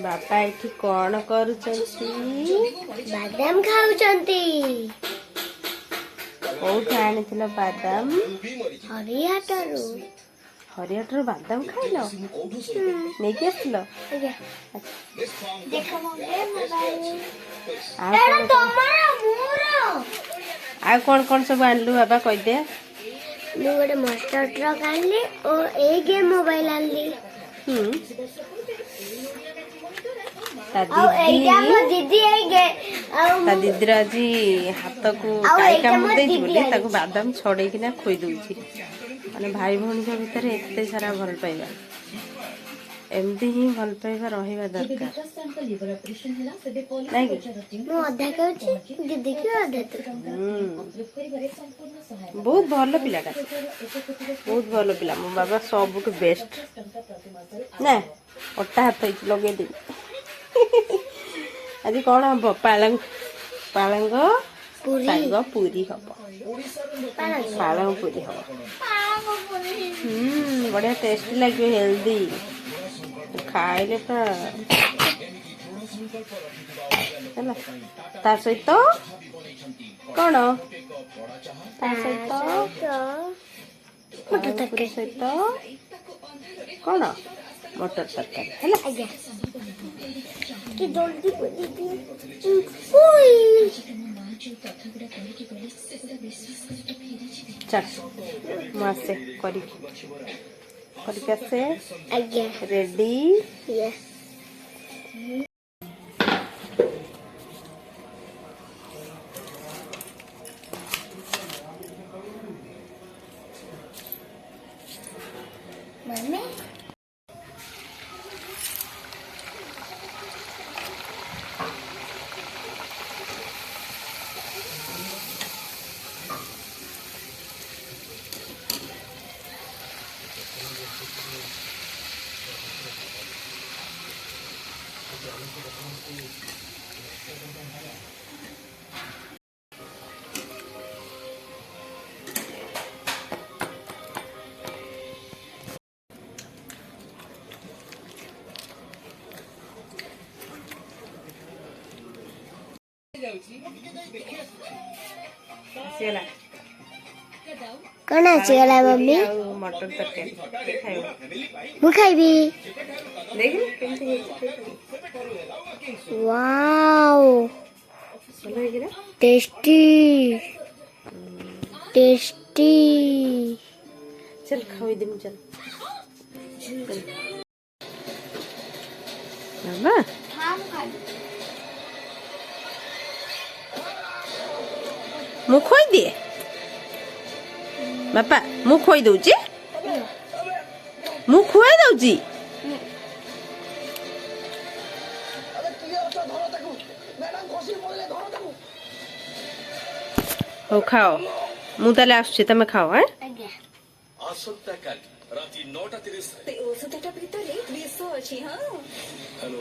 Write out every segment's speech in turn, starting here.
बापा एठी कौन करूचंती? बादाम खाऊचंती। कोउठ आनिथिल बादाम? हरिहाटरू। हरियाटर बादाम खाइल? नहीं के आसलो? देखो मोबाइल। आ कौन सब आनलु बाबा कह दे? मु गोटे मास्टर ट्रक आनली और ए गेम मोबाइल आनली। दीदी आज हाथ को काई काम दे बादाम छड़े कि खोई दूची माने भाई भौणी भितर एते सारा भल पाइबा एमती ही भल पाइबा रहिबा दरकार नहीं कि मु आधा कहूची दीदी के आधा बहुत भल पिलाटा बहुत भल पिला मो बाबा सबुठ बेस्ट ना अट्टा हाथ लगे दे आज कौन हम पालंग पालंग साग पूरी हम पालंग पूरी हम बढ़िया टेस्टी लगे हेल्दी खाइले ता सहित कौन ता सहित मटर तरकारी सहित कौन मटर तरकारी है कि जल्दी चल मासे करी आसे रेडी मम्मी कौन आसीगला मम्मी मटर तरकारी मु खाइबी देख वाओ टेस्टी टेस्टी चल खाओ दे चल बाबा मु खोई दिए बापा मु खोई दउची मु खुआई दउची हो खाओ मु ताले आसुची तमे खाओ हैं आसंता काल राती 9:30 ते औषधटा भितरे विष अछि हां हेलो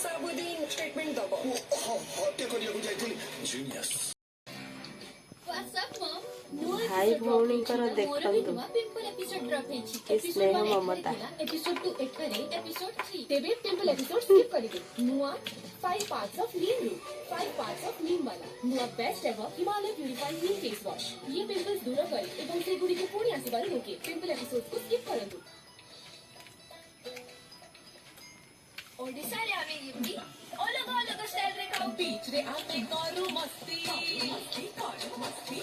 सबुदिन स्टेटमेंट दबो हत्या करिया जाइथिली जीनियस भाई भौणी कर देखंतु स्नेह ममता एपिसोड 2 एठारे एपिसोड 3 तेबे टेम्पल एपिसोड स्किप करिबे नुआ 5 parts of neem root 5 parts of neem वाला नुआ best ever Himalaya purifying neem face wash ये पिंपल्स दूर करे एवं से गुडी को पुणी आसीबार रोके टेम्पल एपिसोड को स्किप करंतु ओडिसा रे आमे युवती अलग अलग स्टाइल रे खाओ बीच रे आते करू मस्ती मस्ती करू मस्ती